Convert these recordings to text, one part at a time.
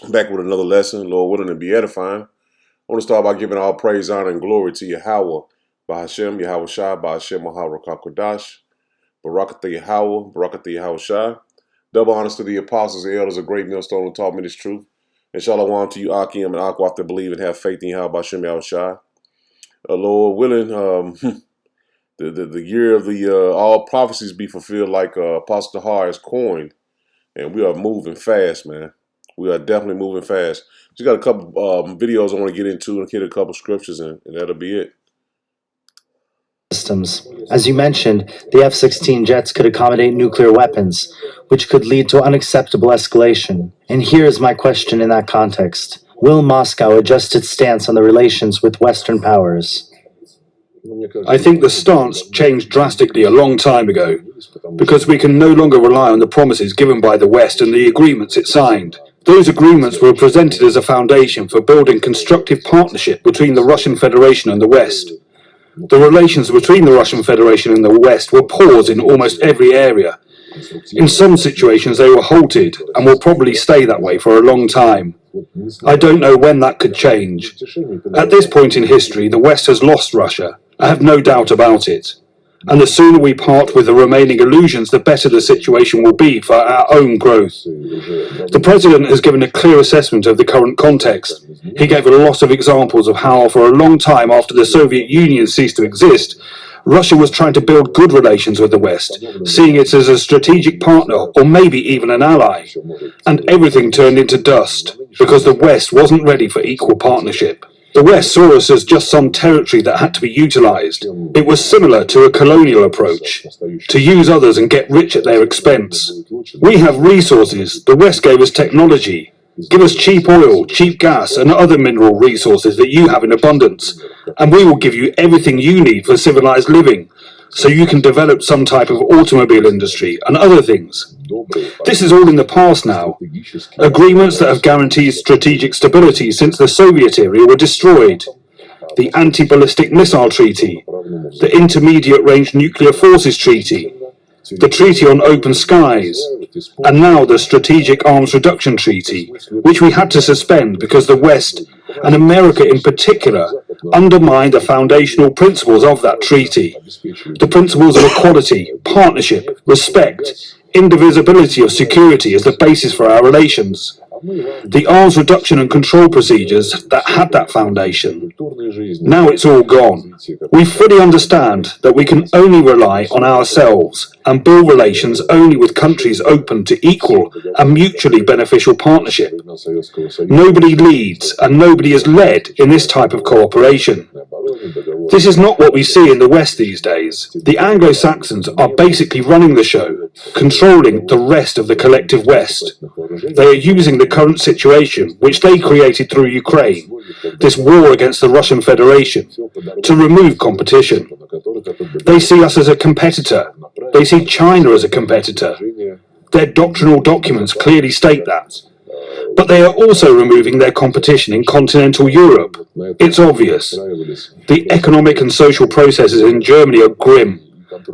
Back with another lesson, Lord willing, and be edifying. I want to start by giving all praise, honor, and glory to Yahweh, Bahashem, Yahweh Shai, Bahashem, Maharakakadash, Barakatha Yahweh, Barakatha Yahweh Shai. Double honors to the apostles and elders of Great Millstone who taught me this truth. And shalom to you, Akim and Aqua, that believe and have faith in Yahweh, Bahashem, Yahweh Shai. Lord willing, the year of the all prophecies be fulfilled like Apostle Tahar has coined. And we are moving fast, man. We are definitely moving fast. Just got a couple videos I want to get into and hit a couple scriptures, and that'll be it. Systems. As you mentioned, the F-16 jets could accommodate nuclear weapons, which could lead to unacceptable escalation. And here's my question in that context. Will Moscow adjust its stance on the relations with Western powers? I think the stance changed drastically a long time ago, because we can no longer rely on the promises given by the West and the agreements it signed. Those agreements were presented as a foundation for building constructive partnership between the Russian Federation and the West. The relations between the Russian Federation and the West were paused in almost every area. In some situations they were halted and will probably stay that way for a long time. I don't know when that could change. At this point in history, the West has lost Russia. I have no doubt about it. And the sooner we part with the remaining illusions, the better the situation will be for our own growth. The President has given a clear assessment of the current context. He gave a lot of examples of how, for a long time after the Soviet Union ceased to exist, Russia was trying to build good relations with the West, seeing it as a strategic partner or maybe even an ally. And everything turned into dust, because the West wasn't ready for equal partnership. The West saw us as just some territory that had to be utilized. It was similar to a colonial approach, to use others and get rich at their expense. We have resources. The West gave us technology. Give us cheap oil, cheap gas, and other mineral resources that you have in abundance, and we will give you everything you need for civilized living, so you can develop some type of automobile industry and other things. This is all in the past now. Agreements that have guaranteed strategic stability since the Soviet era were destroyed. The Anti-Ballistic Missile Treaty, the Intermediate Range Nuclear Forces Treaty, the Treaty on Open Skies, and now the Strategic Arms Reduction Treaty, which we had to suspend because the West, and America in particular, undermined the foundational principles of that treaty. The principles of equality, partnership, respect, indivisibility of security as the basis for our relations. The arms reduction and control procedures that had that foundation. Now it's all gone. We fully understand that we can only rely on ourselves and build relations only with countries open to equal and mutually beneficial partnership. Nobody leads and nobody is led in this type of cooperation. This is not what we see in the West these days. The Anglo-Saxons are basically running the show, controlling the rest of the collective West. They are using the current situation, which they created through Ukraine, this war against the Russian Federation, to remove competition. They see us as a competitor. They see China as a competitor. Their doctrinal documents clearly state that. But they are also removing their competition in continental Europe. It's obvious. The economic and social processes in Germany are grim.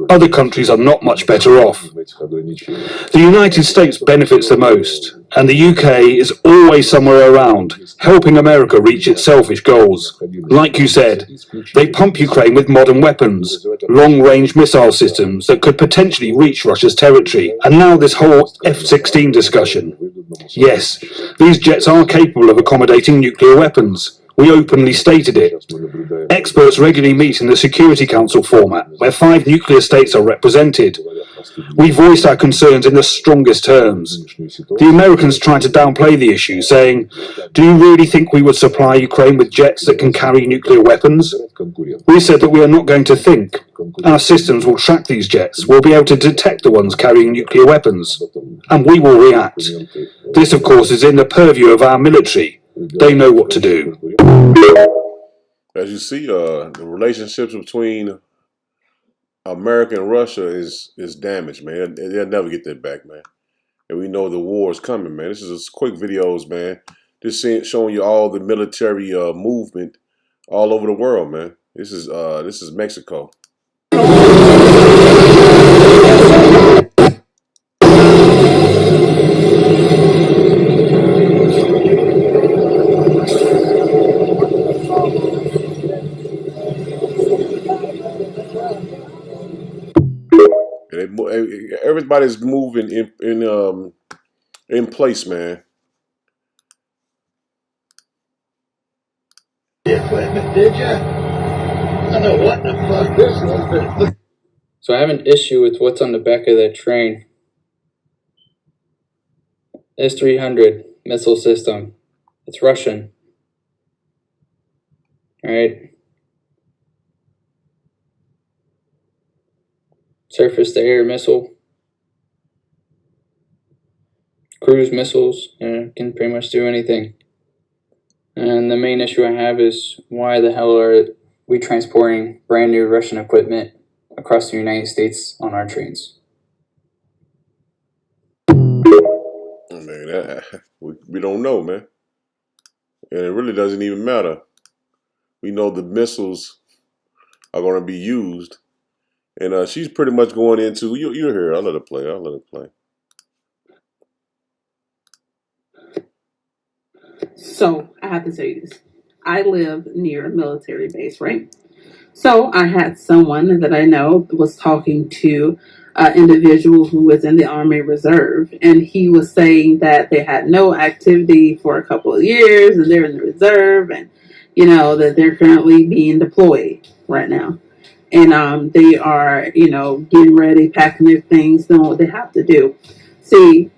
Other countries are not much better off. The United States benefits the most, and the UK is always somewhere around, helping America reach its selfish goals. Like you said, they pump Ukraine with modern weapons, long-range missile systems that could potentially reach Russia's territory, and now this whole F-16 discussion. Yes, these jets are capable of accommodating nuclear weapons. We openly stated it. Experts regularly meet in the Security Council format, where 5 nuclear states are represented. We voiced our concerns in the strongest terms. The Americans tried to downplay the issue, saying, "Do you really think we would supply Ukraine with jets that can carry nuclear weapons?" We said that we are not going to think. Our systems will track these jets. We'll be able to detect the ones carrying nuclear weapons. And we will react. This, of course, is in the purview of our military. They know what to do. As you see, the relationships between America and Russia is damaged, man. They'll never get that back, man. And we know the war is coming, man. This is just quick videos, man. Just showing you all the military movement all over the world, man. This is Mexico. everybody's moving in place, man. Equipment, did you? I know what the fuck this was. So I have an issue with what's on the back of that train. S-300 missile system. It's Russian. Alright. Surface-to-air missile. Cruise missiles. Can pretty much do anything. And the main issue I have is why the hell are we transporting brand new Russian equipment across the United States on our trains? Man, we don't know, man. And it really doesn't even matter. We know the missiles are going to be used. And she's pretty much going into, you're here, I'll let her play. So I have to tell you this. I live near a military base, right? So I had someone that I know was talking to an individual who was in the Army Reserve, and he was saying that they had no activity for a couple of years, and they're in the reserve, and that they're currently being deployed right now, and they are getting ready, packing their things, doing what they have to do. See,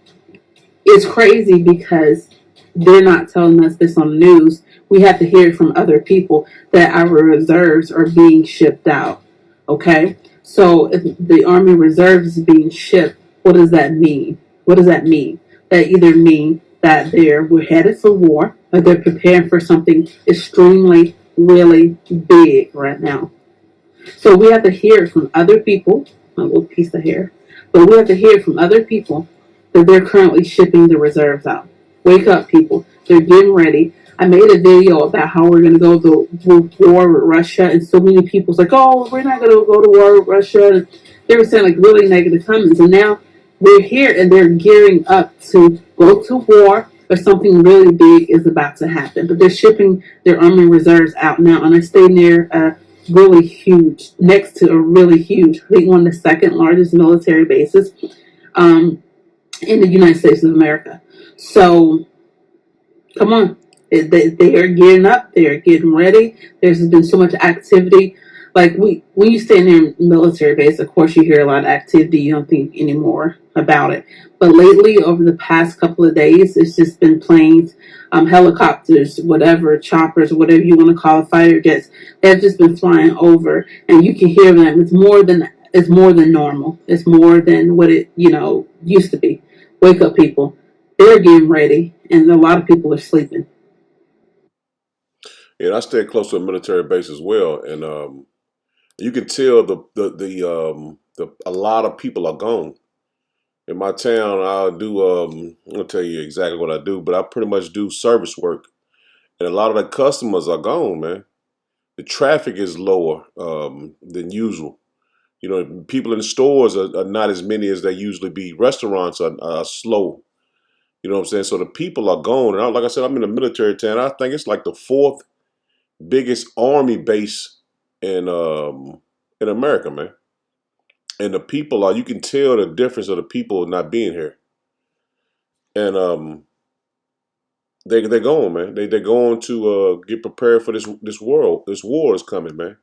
it's crazy because they're not telling us this on the news. We have to hear it from other people that our reserves are being shipped out. Okay? So if the Army Reserves is being shipped, what does that mean? What does that mean? That either mean that we're headed for war, or they're preparing for something extremely, really big right now. So we have to hear it from other people, a little piece of hair, but we have to hear it from other people that they're currently shipping the reserves out. Wake up, people. They're getting ready. I made a video about how we're going to go to war with Russia, and so many people's like, oh, we're not going to go to war with Russia. And they were saying like really negative comments, and now we're here and they're gearing up to go to war, or something really big is about to happen. But they're shipping their Army Reserves out now, and I stay near really huge, next to a really huge, I think one of the second largest military bases in the United States of America. So, come on. They are gearing up. They are getting ready. There's been so much activity. Like, when you stay near a military base, of course, you hear a lot of activity. You don't think anymore about it. But lately, over the past couple of days, it's just been planes, helicopters, whatever, choppers, whatever you want to call it, fighter jets. They've just been flying over, and you can hear them. It's more than normal. It's more than what it used to be. Wake up, people. They're getting ready, and a lot of people are sleeping. And I stay close to a military base as well, and you can tell a lot of people are gone. In my town, I do. I'll tell you exactly what I do, but I pretty much do service work, and a lot of the customers are gone, man. The traffic is lower than usual. People in stores are not as many as they usually be. Restaurants are slow. You know what I'm saying? So the people are gone. And like I said, I'm in a military town. I think it's like the fourth biggest army base in America, man. And the people you can tell the difference of the people not being here. And they're going, man. They're going to get prepared for this world. This war is coming, man.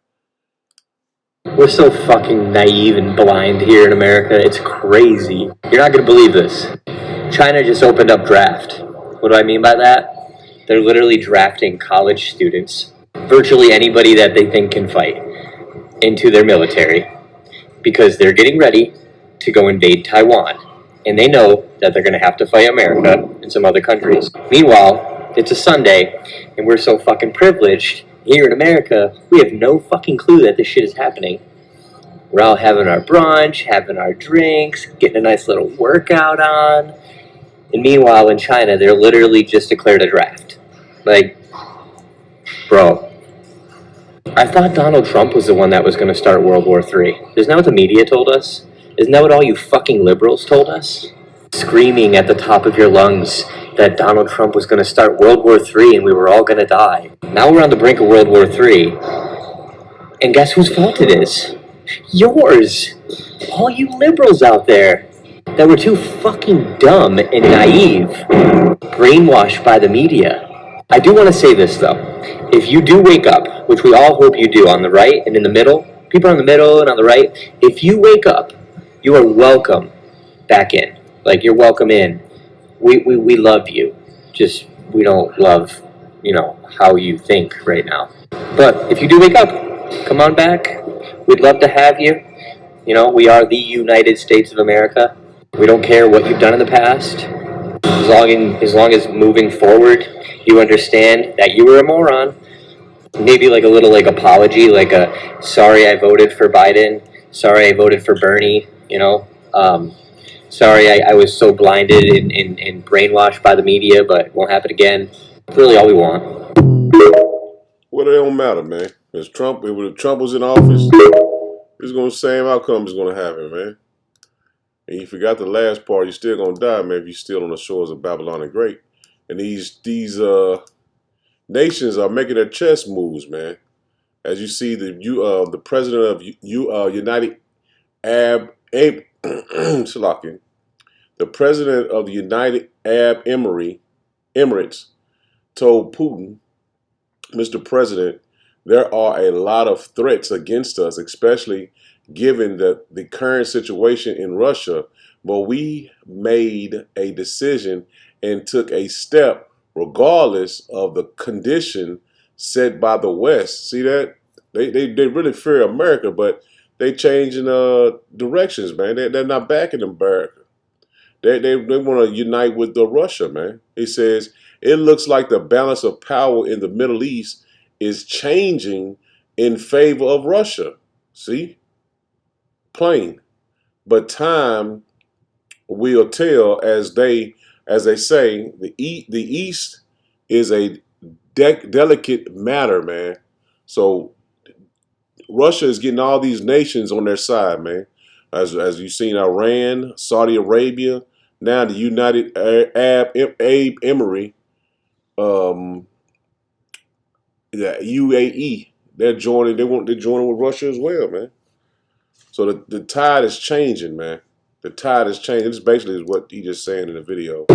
We're so fucking naive and blind here in America. It's crazy. You're not going to believe this. China just opened up draft. What do I mean by that? They're literally drafting college students, virtually anybody that they think can fight, into their military because they're getting ready to go invade Taiwan. And they know that they're going to have to fight America and some other countries. Meanwhile, it's a Sunday, and we're so fucking privileged here in America, we have no fucking clue that this shit is happening. We're all having our brunch, having our drinks, getting a nice little workout on. And meanwhile, in China, they're literally just declared a draft. Like, bro, I thought Donald Trump was the one that was going to start World War III. Isn't that what the media told us? Isn't that what all you fucking liberals told us? Screaming at the top of your lungs that Donald Trump was going to start World War III and we were all going to die. Now we're on the brink of World War III. And guess whose fault it is? Yours. All you liberals out there. that we're too fucking dumb and naive, brainwashed by the media. I do want to say this though. If you do wake up, which we all hope you do on the right and in the middle, people on the middle and on the right, if you wake up, you are welcome back in. Like, you're welcome in. We love you. Just, we don't love, how you think right now. But if you do wake up, come on back. We'd love to have you. We are the United States of America. We don't care what you've done in the past. As long as moving forward, you understand that you were a moron. Maybe like a little apology, like a sorry I voted for Biden, sorry I voted for Bernie, sorry I was so blinded and brainwashed by the media, but won't happen again. That's really all we want. Well, it don't matter, man. If Trump was in office, it's gonna same outcome is gonna happen, man. And you forgot the last part. You're still gonna die, man, if you're still on the shores of Babylon the Great. And these nations are making their chess moves, man. As you see, the president of United Arab Salakia, the president of the United Arab Emirates told Putin, Mr. President, there are a lot of threats against us, especially given the current situation in Russia. But we made a decision and took a step regardless of the condition set by the West. See that? They really fear America, but they changing directions, man. They're not backing America. They want to unite with Russia, man. He says it looks like the balance of power in the Middle East is changing in favor of Russia. See? Plain. But time will tell, as they say, the East is a delicate matter, man. So Russia is getting all these nations on their side, man. As you've seen, Iran, Saudi Arabia, now the United Arab Emirates, the UAE, they're joining with Russia as well, man. So the tide is changing, man. The tide is changing. This basically is what he just saying in the video.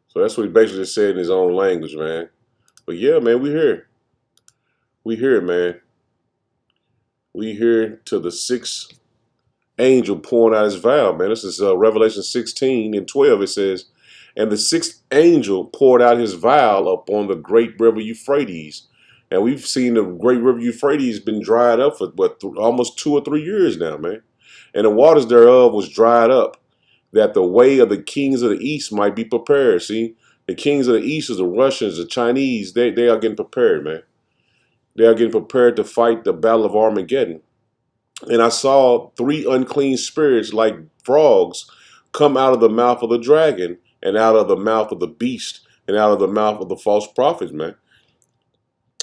So that's what he basically just said in his own language, man. But yeah, man, we here. We here, man. We here to the sixth angel pouring out his vial, man. This is Revelation 16 and 12. It says, and the sixth angel poured out his vial upon the great river Euphrates. And we've seen the great river Euphrates been dried up for almost 2 or 3 years now, man. And the waters thereof was dried up, that the way of the kings of the east might be prepared. See, the kings of the east is the Russians, the Chinese. They are getting prepared, man. They are getting prepared to fight the battle of Armageddon. And I saw 3 unclean spirits like frogs come out of the mouth of the dragon and out of the mouth of the beast and out of the mouth of the false prophets, man.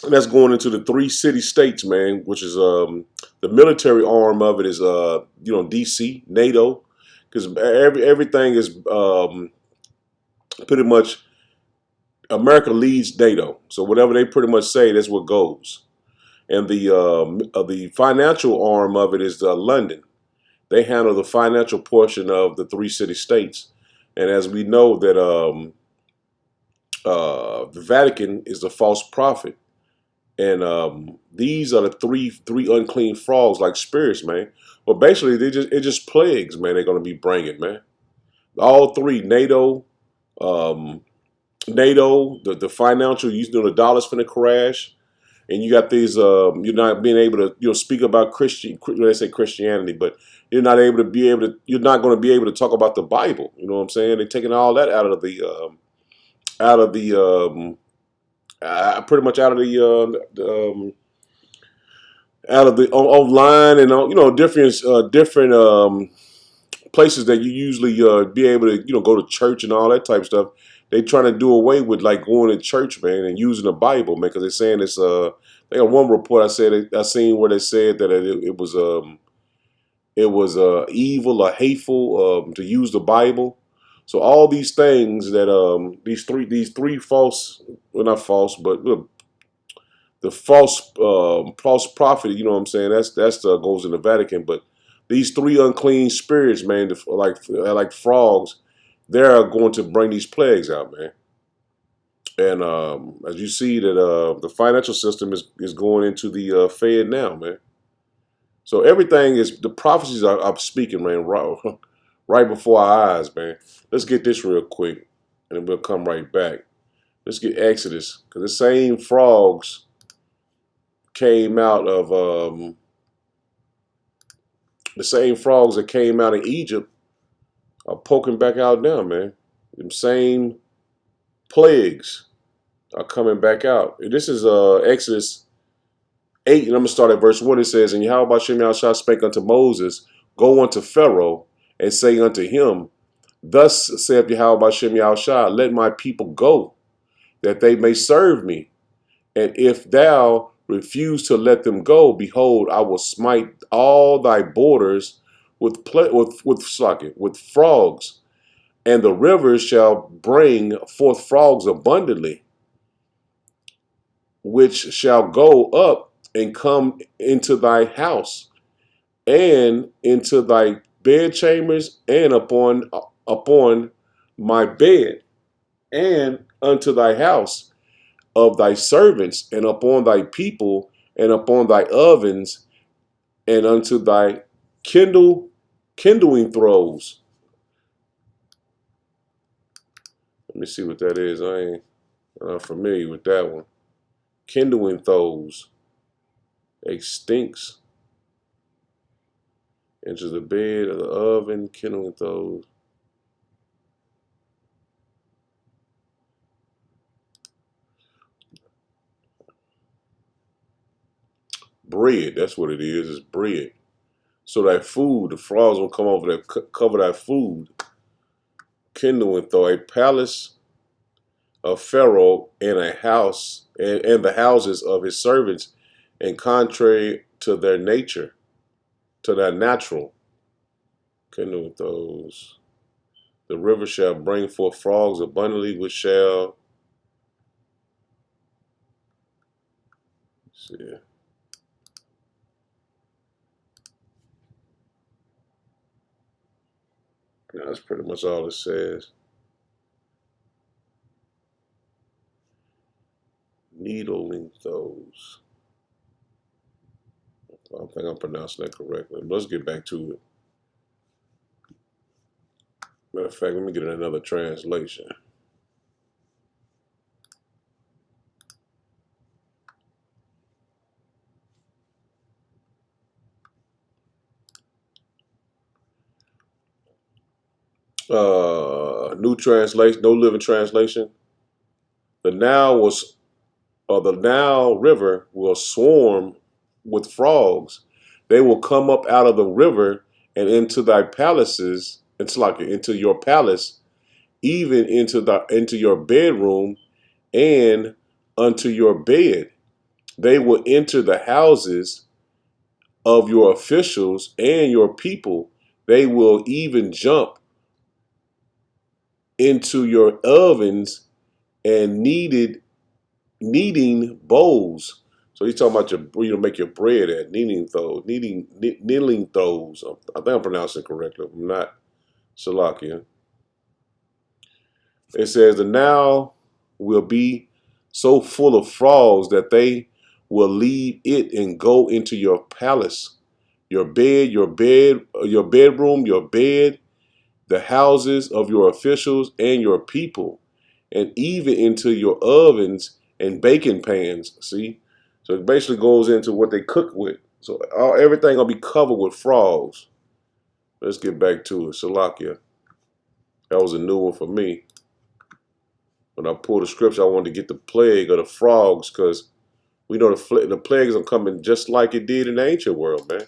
And that's going into the 3 city-states, man, which is the military arm of it is, DC, NATO, because everything is pretty much America leads NATO. So whatever they pretty much say, that's what goes. And the financial arm of it is London. They handle the financial portion of the 3 city-states. And as we know that the Vatican is the false prophet. And these are the three unclean frogs like spirits, man. Well, basically, it's just plagues, man, they're going to be bringing, man. All 3, NATO, the financial, the dollar's finna crash. And you got these, you're not being able to, speak about Christianity, but you're not going to be able to talk about the Bible. You know what I'm saying? They're taking all that pretty much out of the online and different places that you usually be able to go to church and all that type of stuff. They trying to do away with like going to church, man, and using the Bible, man, because they're saying it's they got one report I seen where they said that it was evil or hateful to use the Bible. So all these things that these three false, well, not false, but the false prophet, you know what I'm saying? That's goes in the Vatican. But these three unclean spirits, man, like frogs, they're going to bring these plagues out, man. And as you see that the financial system is going into the Fed now, man. So everything is, the prophecies are speaking, man, right before our eyes, man. Let's get this real quick, and then we'll come right back. Let's get Exodus, because the same frogs came out of the same frogs that came out of Egypt are poking back out now, man. Them same plagues are coming back out. This is Exodus 8, and I'm going to start at verse 1. It says, And Yahweh Shem Yahushua spake unto Moses, Go unto Pharaoh, and say unto him, Thus saith Yahweh Shem Yahushua, Let my people go, that they may serve me. And if thou refuse to let them go, behold, I will smite all thy borders with frogs, and the rivers shall bring forth frogs abundantly, which shall go up and come into thy house, and into thy bedchambers, and upon my bed, and unto thy house of thy servants, and upon thy people, and upon thy ovens, and unto thy kindling throws. Let me see what that is. I'm not familiar with that one. Kindling throws. Extincts. Into the bed of the oven, kindling throws. Bread, that's what it is. It's bread. So that food, the frogs will come over there, cover that food. Kindling throw, a palace of Pharaoh, and a house, and the houses of his servants, and contrary to their nature, to their natural. Kindling throws. The river shall bring forth frogs abundantly, which shall. Let's see. That's pretty much all it says. Needling those. I don't think I'm pronouncing that correctly. But let's get back to it. Matter of fact, let me get another translation. New translation, No Living Translation. The Nile River will swarm with frogs. They will come up out of the river and into thy palaces. It's like into your palace, even into your bedroom and unto your bed. They will enter the houses of your officials and your people. They will even jump into your ovens and kneading bowls. So he's talking about make your bread at kneading throws. I think I'm pronouncing it correctly. I'm not. Salakia. It says the Nile will be so full of frogs that they will leave it and go into your palace, your bedroom, your bed, the houses of your officials and your people, and even into your ovens and baking pans. See? So it basically goes into what they cook with. So everything gonna be covered with frogs. Let's get back to it. Salakia. That was a new one for me. When I pulled the scripture, I wanted to get the plague of the frogs, because we know the plagues are coming just like it did in the ancient world, man.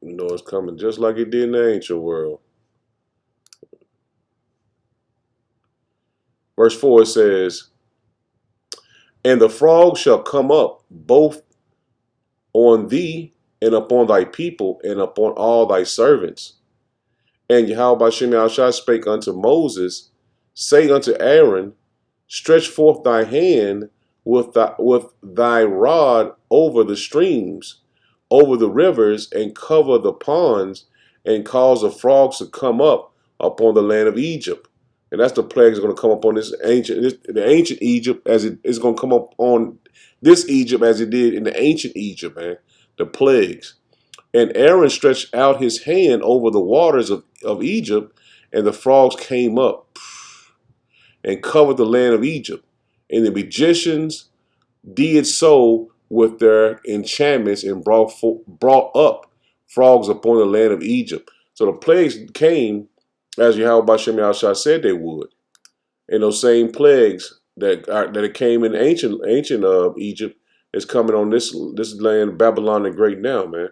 You know, it's coming just like it did in the ancient world. Verse 4 says, And the frogs shall come up both on thee and upon thy people, and upon all thy servants. And Yahweh Shem Yahushua spake unto Moses, say unto Aaron, stretch forth thy hand with thy rod over the streams, over the rivers, and cover the ponds, and cause the frogs to come up upon the land of Egypt. And that's the plague that's going to come upon the ancient Egypt, as it is going to come up on this Egypt as it did in the ancient Egypt, man. The plagues. And Aaron stretched out his hand over the waters of Egypt, and the frogs came up and covered the land of Egypt. And the magicians did so with their enchantments and brought up frogs upon the land of Egypt. So the plagues came as Yahweh Shem Yahushua said they would. And those same plagues that came in ancient Egypt is coming on this land, Babylon the Great now, man.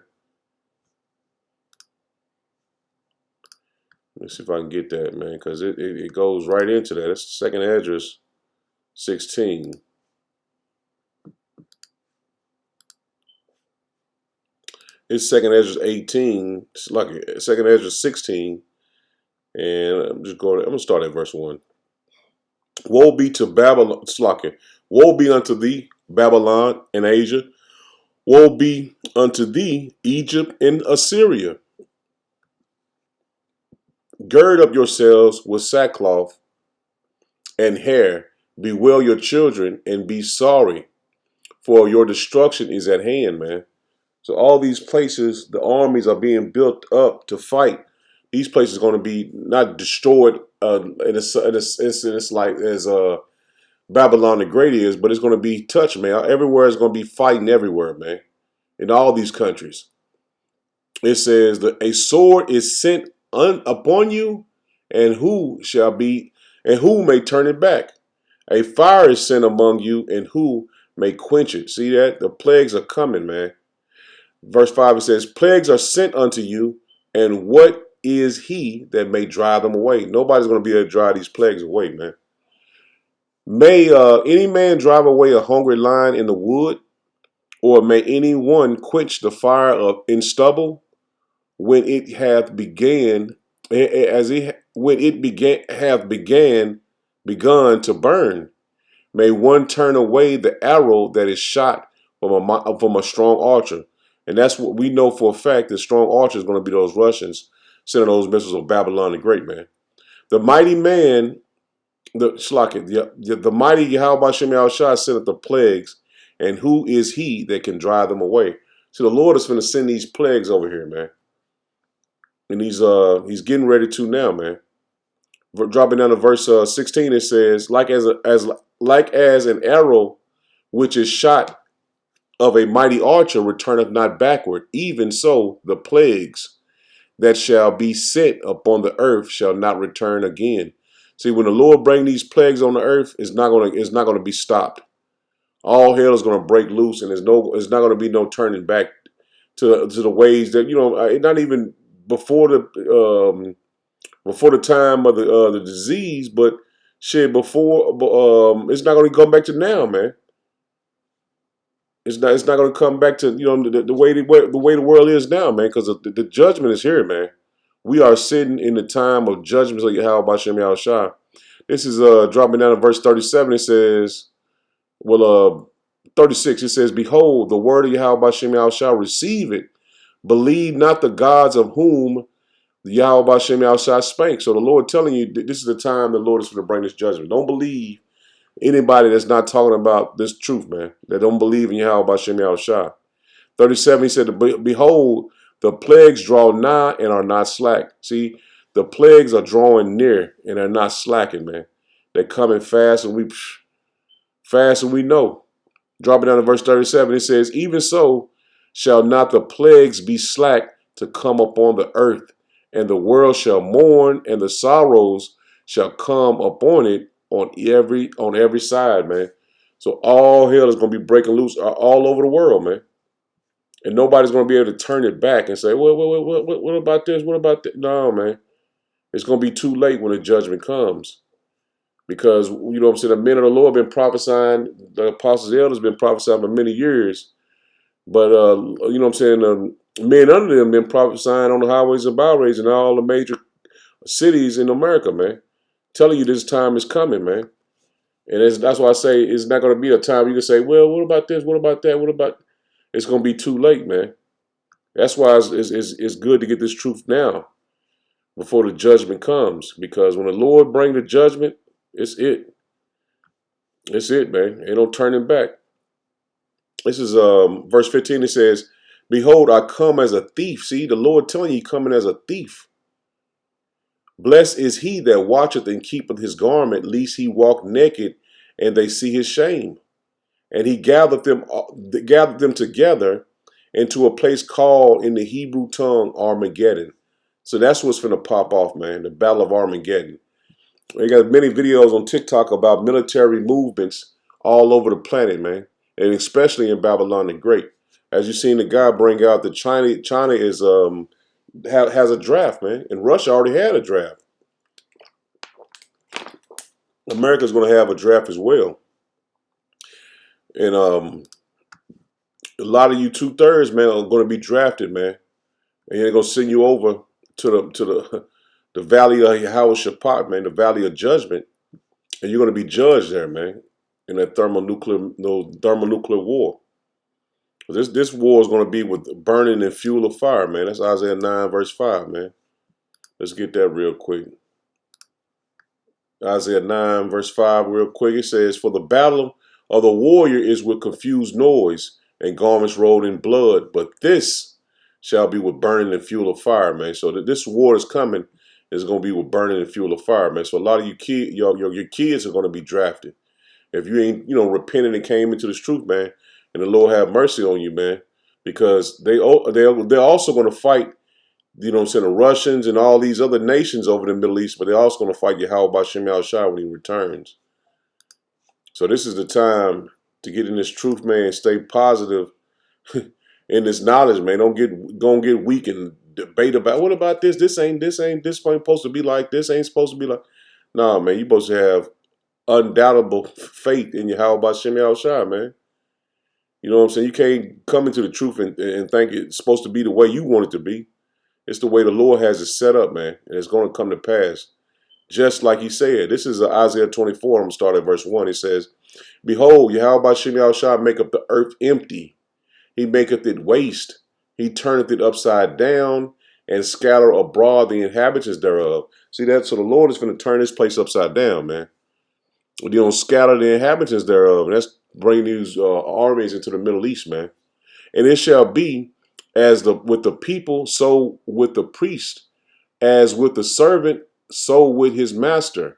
Let's see if I can get that, man, because it goes right into that. It's 2nd Esdras 16. It's 2nd Esdras 18. It's like 2nd Esdras 16. And I'm gonna start at verse 1. Woe be to Babylon, woe be unto thee, Babylon and Asia. Woe be unto thee, Egypt and Assyria. Gird up yourselves with sackcloth and hair. Bewail your children and be sorry, for your destruction is at hand, man. So all these places, the armies are being built up to fight. These places are going to be not destroyed in a sense like as Babylon the Great is, but it's going to be touched, man. Everywhere is going to be fighting everywhere, man. In all these countries. It says that a sword is sent upon you, and who may turn it back? A fire is sent among you, and who may quench it? See that? The plagues are coming, man. Verse 5, it says, plagues are sent unto you, and what is he that may drive them away? Nobody's going to be able to drive these plagues away, man. May any man drive away a hungry lion in the wood, or may anyone quench the fire in stubble? When it hath begun to burn, may one turn away the arrow that is shot from a strong archer. And that's what we know for a fact. The strong archer is going to be those Russians sending those missiles of Babylon the Great, man. The mighty man, the mighty Yahweh Shem Yahushua sent the plagues, and who is he that can drive them away? So the Lord is going to send these plagues over here, man. And he's getting ready to now, man. Dropping down to verse 16, it says, like as an arrow which is shot of a mighty archer returneth not backward, even so the plagues that shall be sent upon the earth shall not return again. See, when the Lord bring these plagues on the earth, it's not gonna be stopped. All hell is gonna break loose, and it's not gonna be no turning back to the ways that not even before the time of the disease, but shit before it's not going to come back to now, man. It's not going to come back to the way the world is now, man, because the judgment is here, man. We are sitting in the time of judgment of Yahweh Shem Yahushua. This is dropping down to verse 37. It says, 36. It says, behold, the word of Yahweh Shem Yahushua, receive it. Believe not the gods of whom Yahweh Shem Yahushua spake. So the Lord telling you, this is the time the Lord is going to bring this judgment. Don't believe anybody that's not talking about this truth, man. That don't believe in Yahweh Shem Yahushua. 37, he said, behold, the plagues draw nigh and are not slack. See, the plagues are drawing near and are not slacking, man. They're coming fast and we know. Dropping down to verse 37, it says, even so shall not the plagues be slack to come upon the earth, and the world shall mourn, and the sorrows shall come upon it on every side, man. So all hell is going to be breaking loose all over the world, man. And nobody's going to be able to turn it back and say, what about this? What about that? No, man. It's going to be too late when the judgment comes. Because, the men of the Lord have been prophesying, the apostles' elders have been prophesying for many years, But you know what I'm saying? Men under them been prophesying on the highways and byways in all the major cities in America, man. Telling you this time is coming, man. And that's why I say it's not going to be a time you can say, well, what about this? What about that? What about? It's going to be too late, man. That's why it's good to get this truth now before the judgment comes. Because when the Lord bring the judgment, it's it. It's it, man. Ain't no turning back. This is verse 15. It says, behold, I come as a thief. See, the Lord telling you coming as a thief. Blessed is he that watcheth and keepeth his garment, lest he walk naked and they see his shame. And he gathered them together into a place called in the Hebrew tongue Armageddon. So that's what's finna pop off, man. The Battle of Armageddon. We got many videos on TikTok about military movements all over the planet, man, and especially in Babylon the Great. As you've seen the guy bring out that China is has a draft, man, and Russia already had a draft. America's going to have a draft as well, and a lot of you 2/3, man, are going to be drafted, man, and they're going to send you over to the valley of Yehoshaphat, man, the valley of judgment, and you're going to be judged there, man, in that thermonuclear war. This war is going to be with burning and fuel of fire, man. That's Isaiah 9 verse 5, man. Let's get that real quick. Isaiah 9 verse 5 real quick. It says, for the battle of the warrior is with confused noise and garments rolled in blood, but this shall be with burning and fuel of fire, man. So that this war is coming is going to be with burning and fuel of fire, man. So a lot of you your kids are going to be drafted. If you ain't, repented and came into this truth, man, and the Lord have mercy on you, man, because they're also going to fight, the Russians and all these other nations over the Middle East, but they're also going to fight Yahweh B'Shem Yahushua when he returns. So this is the time to get in this truth, man. Stay positive in this knowledge, man. Don't get weak and debate about what about this? This ain't supposed to be like this. Ain't supposed to be like. Nah, man. You supposed to have undoubtable faith in Yahweh B'Shem Yahushua, man. You know what I'm saying? You can't come into the truth and think it's supposed to be the way you want it to be. It's the way the Lord has it set up, man. And it's going to come to pass. Just like he said. This is Isaiah 24. I'm going to start at verse 1. It says, behold, Yahweh B'Shem Yahushua maketh the earth empty. He maketh it waste. He turneth it upside down and scatter abroad the inhabitants thereof. See that? So the Lord is going to turn this place upside down, man. You don't scatter the inhabitants thereof. And that's bringing these armies into the Middle East, man. And it shall be as with the people, so with the priest, as with the servant, so with his master,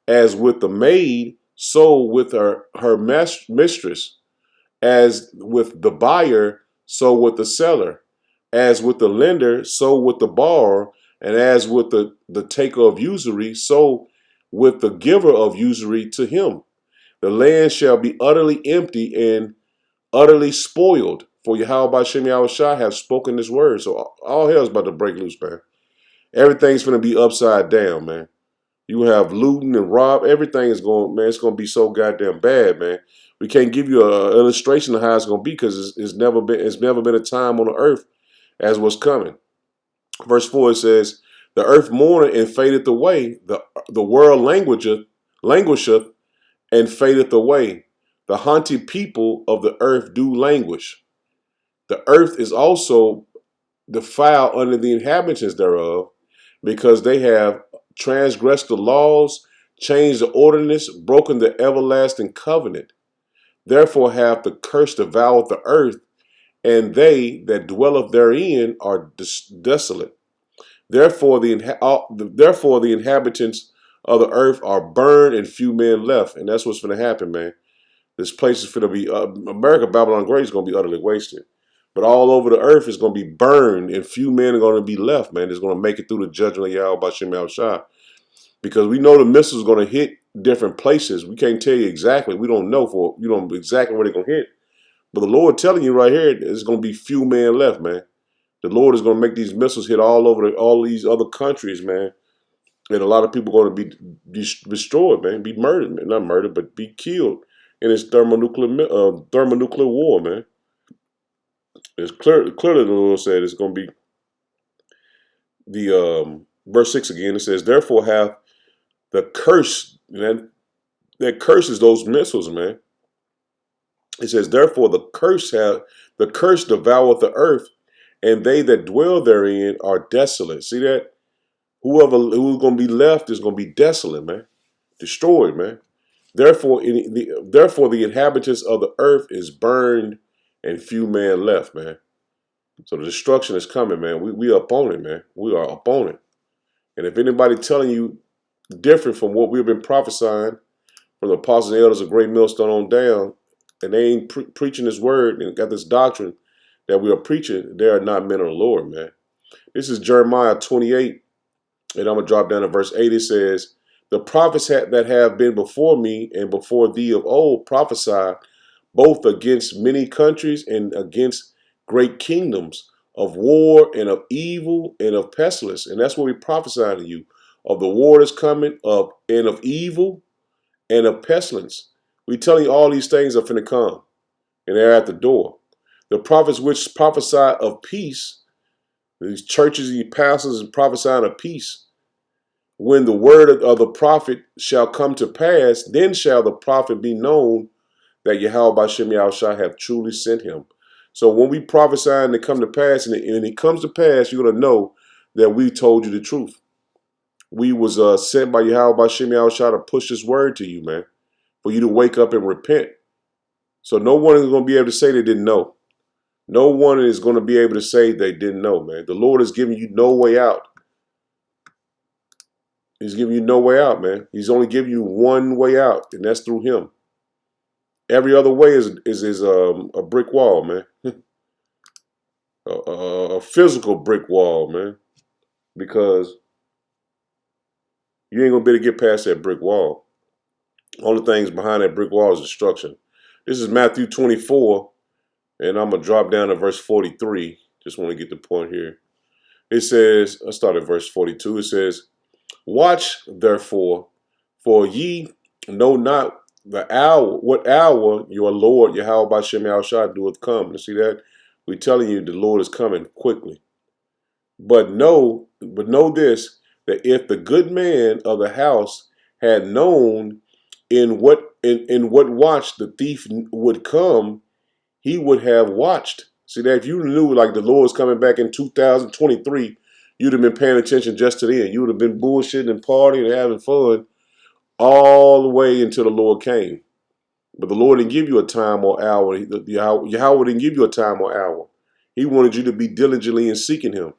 as with the maid, so with her mistress, as with the buyer, so with the seller, as with the lender, so with the borrower, and as with the taker of usury, so with the giver of usury to him. The land shall be utterly empty and utterly spoiled, for Yahweh B'Shem Yahushua have spoken this word. So all hell's about to break loose, man. Everything's going to be upside down, man. You have looting and rob. Everything is going, man, it's going to be so goddamn bad, man. We can't give you an illustration of how it's going to be because it's never been a time on the earth as what's coming. Verse 4, it says, the earth mourneth and fadeth away. The world languisheth and fadeth away. The haunted people of the earth do languish. The earth is also defiled under the inhabitants thereof, because they have transgressed the laws, changed the ordinance, broken the everlasting covenant. Therefore hath the curse devoured the earth, and they that dwelleth therein are desolate. Therefore the inhabitants of the earth are burned, and few men left. And that's what's going to happen, man. This place is going to be, America, Babylon Great is going to be utterly wasted. But all over the earth is going to be burned, and few men are going to be left, man. It's going to make it through the judgment of Yahweh B'Shem Yahushua. Because we know the missiles are going to hit different places. We can't tell you exactly. We don't know exactly where they're going to hit. But the Lord telling you right here, there's going to be few men left, man. The Lord is going to make these missiles hit all over all these other countries, man. And a lot of people are going to be destroyed, man. Be murdered, man. Not murdered, but be killed in this thermonuclear war, man. It's clearly the Lord said it's going to be the verse 6 again. It says, therefore have the curse, that curses those missiles, man. It says, therefore the curse devoureth the earth, and they that dwell therein are desolate. See that? Who's going to be left is going to be desolate, man. Destroyed, man. Therefore the inhabitants of the earth is burned, and few men left, man. So the destruction is coming, man. We are up on it, man. We are up on it. And if anybody telling you different from what we've been prophesying from the apostles and elders of Great Millstone on down, and they ain't preaching this word and got this doctrine that we are preaching, they are not men of the Lord, man. This is Jeremiah 28, and I'm going to drop down to verse 8. It says, the prophets that have been before me and before thee of old prophesied both against many countries and against great kingdoms, of war and of evil and of pestilence. And that's what we prophesy to you, of the war that's coming, and of evil and of pestilence. We telling you all these things are finna come, and they're at the door. The prophets which prophesy of peace, these churches and pastors and prophesying of peace, when the word of the prophet shall come to pass, then shall the prophet be known that Yahweh B'Shem Yahushua have truly sent him. So when we prophesy and it come to pass, and it comes to pass, you're going to know that we told you the truth. We was sent by Yahweh B'Shem Yahushua to push this word to you, man, for you to wake up and repent. So no one is going to be able to say they didn't know. No one is going to be able to say they didn't know, man. The Lord is giving you no way out. He's giving you no way out, man. He's only giving you one way out, and that's through him. Every other way is a brick wall, man. a physical brick wall, man. Because you ain't going to be able to get past that brick wall. Only things behind that brick wall is destruction. This is Matthew 24, and I'm going to drop down to verse 43. Just want to get the point here. It says, let's start at verse 42. It says, watch therefore, for ye know not what hour your Lord Yahweh B'Shem Yahushua doeth come. You see that? We're telling you the Lord is coming quickly. But know this, that if the good man of the house had known in what watch the thief would come, he would have watched. See that? If you knew like the Lord's coming back in 2023, you'd have been paying attention just to then. You would have been bullshitting and partying and having fun all the way until the Lord came. But the Lord didn't give you a time or hour. Yahweh didn't give you a time or hour. He wanted you to be diligently in seeking him.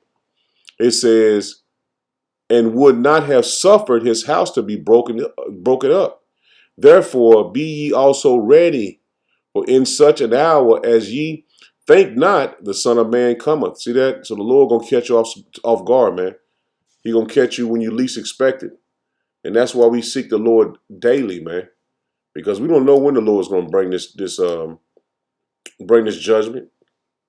It says, and would not have suffered his house to be broken up. Therefore be ye also ready, for in such an hour as ye think not, the Son of Man cometh. See that? So the Lord gonna catch you off guard, man. He gonna catch you when you least expect it. And that's why we seek the Lord daily, man. Because we don't know when the Lord's gonna bring this judgment.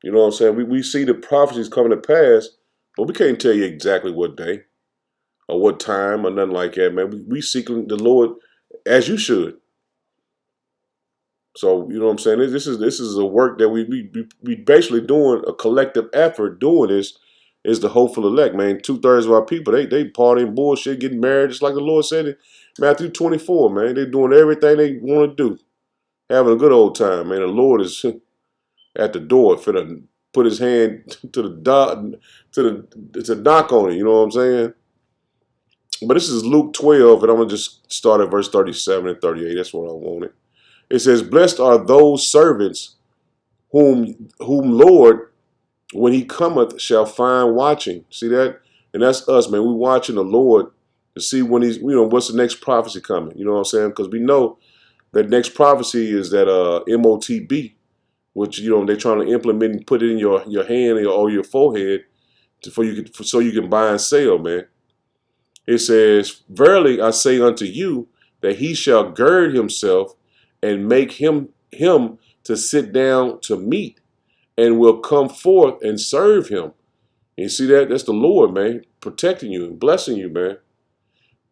You know what I'm saying? We see the prophecies coming to pass, but we can't tell you exactly what day or what time or nothing like that, man. We seeking the Lord as you should. So, you know what I'm saying? This is a work that we basically doing a collective effort doing this is the hopeful elect, man. 2/3 of our people, they partying, bullshit, getting married, just like the Lord said in Matthew 24, man. They doing everything they want to do. Having a good old time, man. The Lord is at the door, finna put his hand to knock on it, you know what I'm saying? But this is Luke 12, and I'm gonna just start at verse 37 and 38. That's what I wanted. It says, blessed are those servants whom Lord, when he cometh, shall find watching. See that? And that's us, man. We watching the Lord to see when he's, what's the next prophecy coming. You know what I'm saying? Because we know that next prophecy is that MOTB, which, they're trying to implement and put it in your hand or your forehead so you can buy and sell, man. It says, verily I say unto you that he shall gird himself and make him to sit down to meat, and will come forth and serve him. And you see that? That's the Lord, man, protecting you and blessing you, man.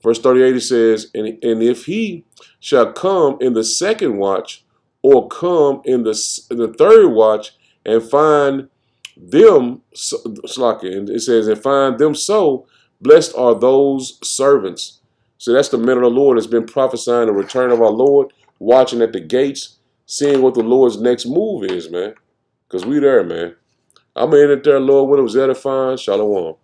Verse 38, it says, and if he shall come in the second watch, or come in the third watch, and find them, Slaki, and it says, and find them so, blessed are those servants. So that's the men of the Lord that's been prophesying the return of our Lord, watching at the gates, seeing what the Lord's next move is, man. Because we there, man. I'm in it there, Lord, when it was edifying. Shalom.